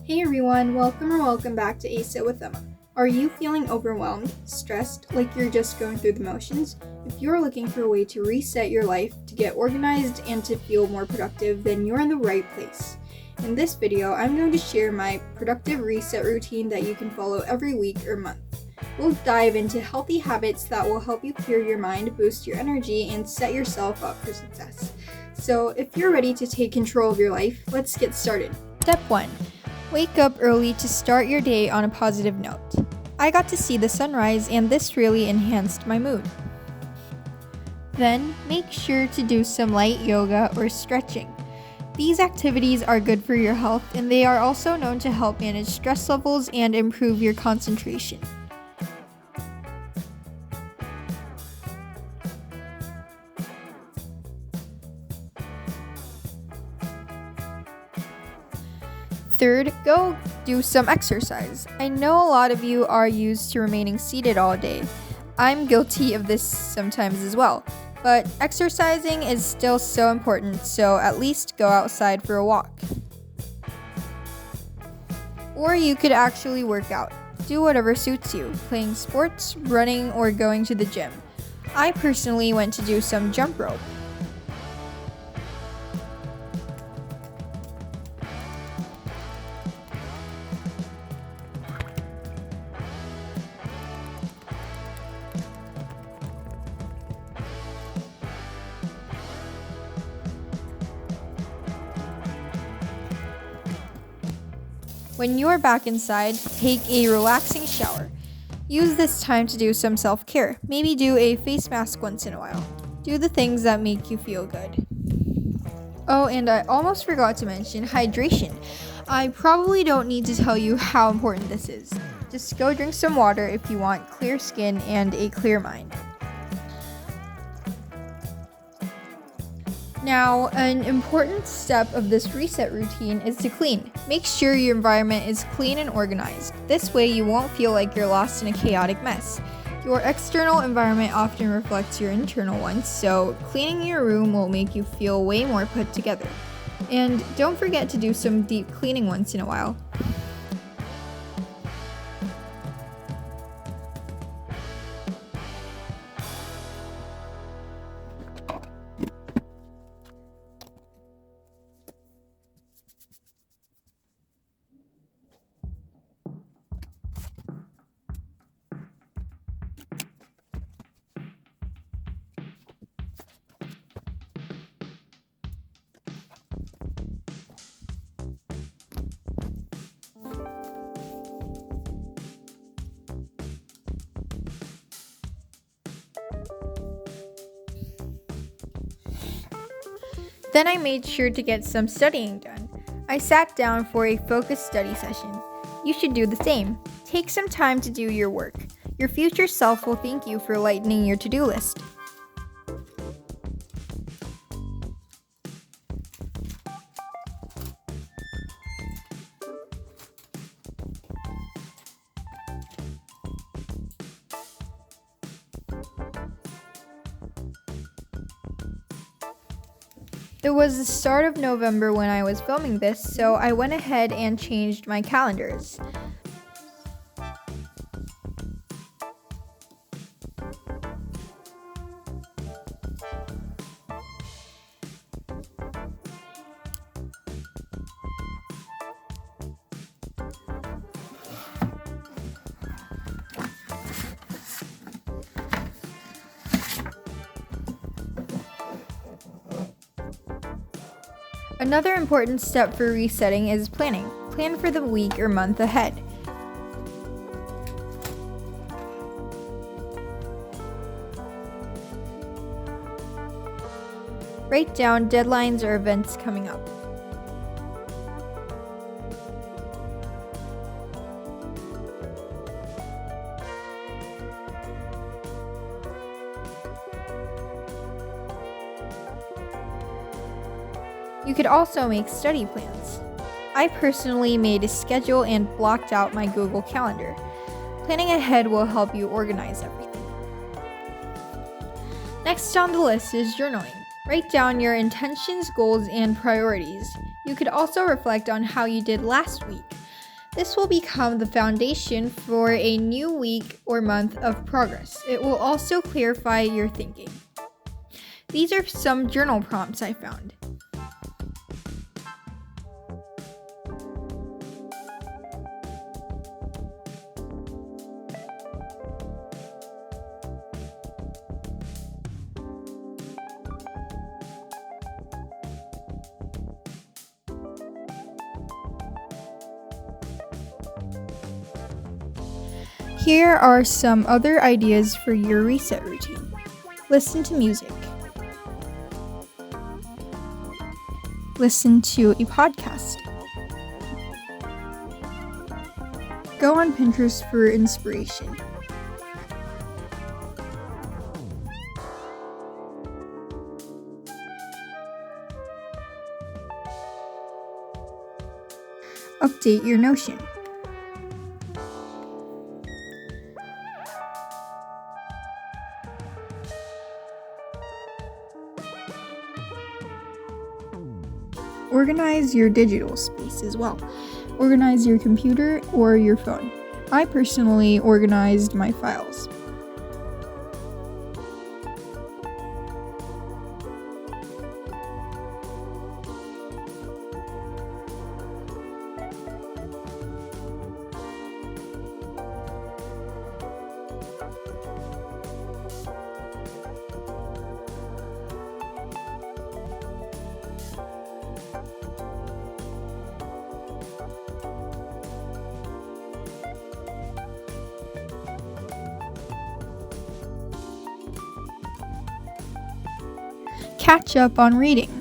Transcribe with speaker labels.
Speaker 1: Hey everyone, welcome back to A Sit with Emma. Are you feeling overwhelmed, stressed, like you're just going through the motions? If you're looking for a way to reset your life, to get organized, and to feel more productive, then you're in the right place. In this video, I'm going to share my productive reset routine that you can follow every week or month. We'll dive into healthy habits that will help you clear your mind, boost your energy, and set yourself up for success. So if you're ready to take control of your life, let's get started. Step 1. Wake up early to start your day on a positive note. I got to see the sunrise and this really enhanced my mood. Then, make sure to do some light yoga or stretching. These activities are good for your health and they are also known to help manage stress levels and improve your concentration. Third, go do some exercise. I know a lot of you are used to remaining seated all day. I'm guilty of this sometimes as well, but exercising is still so important, so at least go outside for a walk. Or you could actually work out. Do whatever suits you, playing sports, running, or going to the gym. I personally went to do some jump rope. When you're back inside, take a relaxing shower. Use this time to do some self-care. Maybe do a face mask once in a while. Do the things that make you feel good. Oh, and I almost forgot to mention hydration. I probably don't need to tell you how important this is. Just go drink some water if you want clear skin and a clear mind. Now, an important step of this reset routine is to clean. Make sure your environment is clean and organized. This way you won't feel like you're lost in a chaotic mess. Your external environment often reflects your internal one, so cleaning your room will make you feel way more put together. And don't forget to do some deep cleaning once in a while. Then I made sure to get some studying done. I sat down for a focused study session. You should do the same. Take some time to do your work. Your future self will thank you for lightening your to-do list. It was the start of November when I was filming this, so I went ahead and changed my calendars. Another important step for resetting is planning. Plan for the week or month ahead. Write down deadlines or events coming up. You could also make study plans. I personally made a schedule and blocked out my Google Calendar. Planning ahead will help you organize everything. Next on the list is journaling. Write down your intentions, goals, and priorities. You could also reflect on how you did last week. This will become the foundation for a new week or month of progress. It will also clarify your thinking. These are some journal prompts I found. Here are some other ideas for your reset routine. Listen to music. Listen to a podcast. Go on Pinterest for inspiration. Update your Notion. Organize your digital space as well. Organize your computer or your phone. I personally organized my files. Catch up on reading.